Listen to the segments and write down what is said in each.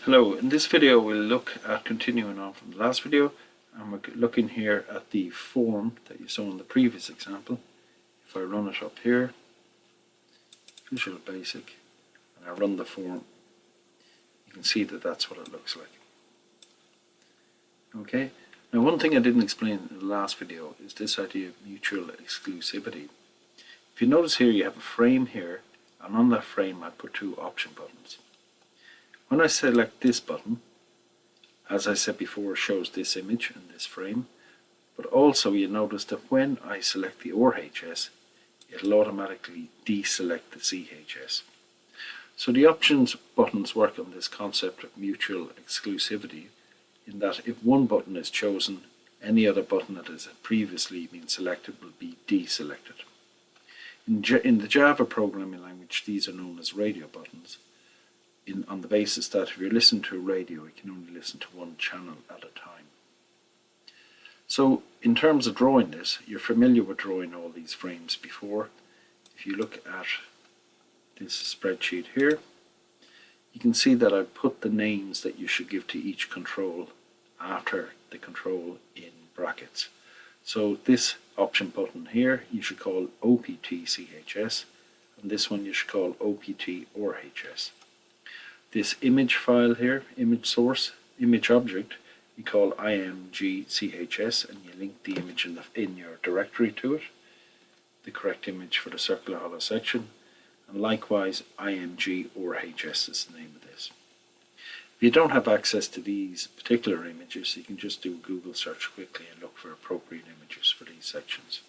Hello, in this video we'll look at continuing on from the last video, and we're looking here at the form that you saw in the previous example. If I run it up here, Visual Basic, and I run the form, you can see that that's what it looks like. Okay, now one thing I didn't explain in the last video is this idea of mutual exclusivity. If you notice here, you have a frame here, and on that frame I put two option buttons. When I select this button, as I said before, it shows this image in this frame, but also you notice that when I select the RHS, it'll automatically deselect the CHS. So the options buttons work on this concept of mutual exclusivity, in that if one button is chosen, any other button that has previously been selected will be deselected. In the Java programming language, these are known as radio buttons, on the basis that if you're listening to a radio, you can only listen to one channel at a time. So in terms of drawing this, you're familiar with drawing all these frames before. If you look at this spreadsheet here, you can see that I put the names that you should give to each control after the control in brackets. So this option button here you should call OPT CHS, and this one you should call OPT RHS. This image file here, image source, image object, you call img CHS, and you link the image in your directory to it, the correct image for the circular hollow section, and likewise img RHS is the name of this. If you don't have access to these particular images, you can just do a Google search quickly and look for appropriate images for these sections.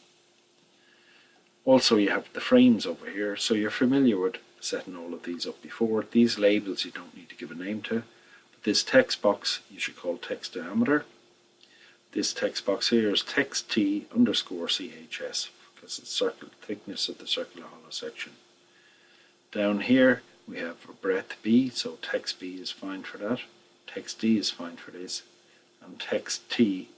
Also, you have the frames over here, so you're familiar with setting all of these up before. These labels you don't need to give a name to, but this text box you should call text diameter. This text box here is text T underscore CHS, because it's the thickness of the circular hollow section. Down here we have breadth B, so text B is fine for that, text D is fine for this, and text T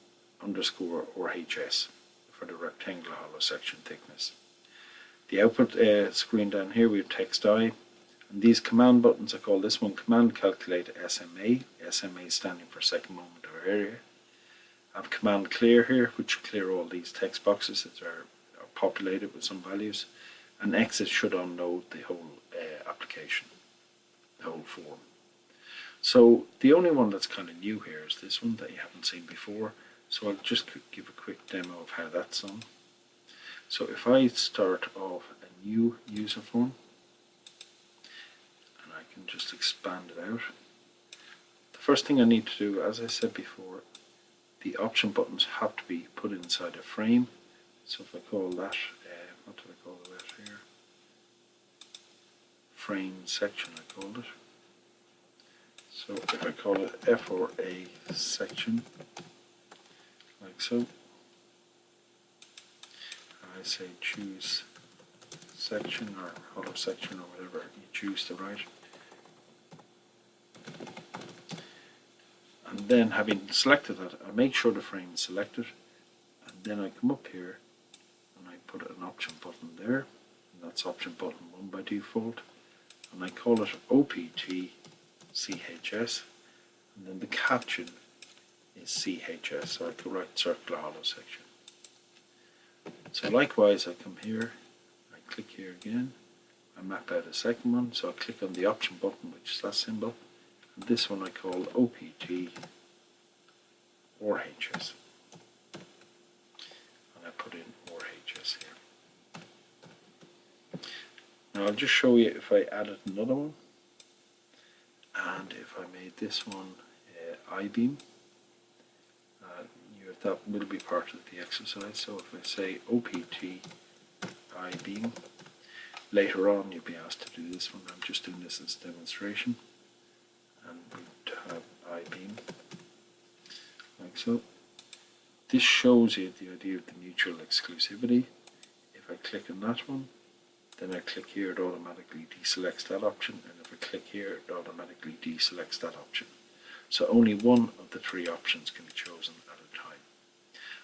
underscore RHS for the rectangular hollow section thickness. The output screen down here we have text I, and these command buttons, I call this one command calculate SMA, SMA standing for second moment or area. I have command clear here, which will clear all these text boxes that are populated with some values, and exit should unload the whole application, the whole form. So the only one that's kind of new here is this one that you haven't seen before, so I'll just give a quick demo of how that's done. So if I start off a new user form, and I can just expand it out, the first thing I need to do, as I said before, the option buttons have to be put inside a frame. So if I call that, what did I call that here? Frame section I called it. So if I call it F or A section, like so, I say choose section or hollow section or whatever you choose to write. And then having selected that, I make sure the frame is selected, and then I come up here and I put an option button there, and that's option button 1 by default, and I call it OPT CHS, and then the caption is CHS, so I could write circular hollow section. So likewise I come here, I click here again, I map out a second one, so I click on the option button, which is that symbol, and this one I call OPT RHS, and I put in RHS here. Now I'll just show you if I added another one, and if I made this one I-beam, that will be part of the exercise. So if I say OPT I-beam, later on you'll be asked to do this one. I'm just doing this as a demonstration, and we have I-beam like so. This shows you the idea of the mutual exclusivity. If I click on that one, then I click here, it automatically deselects that option, and if I click here, it automatically deselects that option. So only one of the three options can be chosen at a time.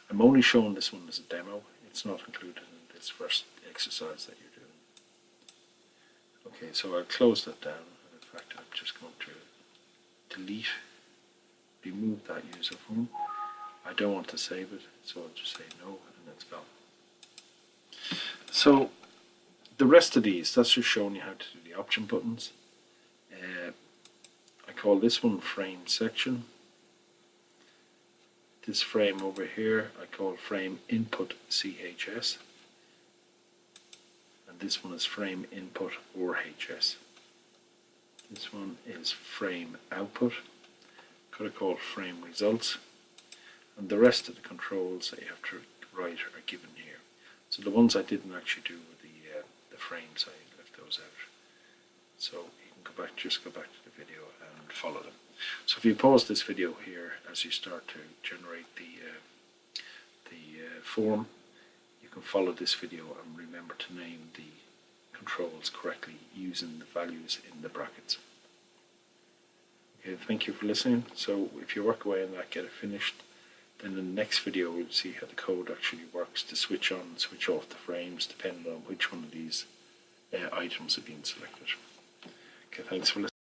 I'm only showing this one as a demo, it's not included in this first exercise that you're doing. Okay, so I'll close that down, and in fact I'm just going to delete, remove that user form. I don't want to save it, so I'll just say no, and it's gone. So the rest of these, that's just showing you how to do the option buttons. I call this one frame section. This frame over here I call frame input CHS, and this one is frame input or HS. This one is frame output, could have called frame results, and the rest of the controls that you have to write are given here. So the ones I didn't actually do with the frames, I left those out. So you can go back, just go back to the video and follow them. So if you pause this video here as you start to generate the form, you can follow this video and remember to name the controls correctly using the values in the brackets. Okay, thank you for listening. So if you work away on that, get it finished, then in the next video we'll see how the code actually works to switch on and switch off the frames depending on which one of these items have been selected. Okay, thanks for listening.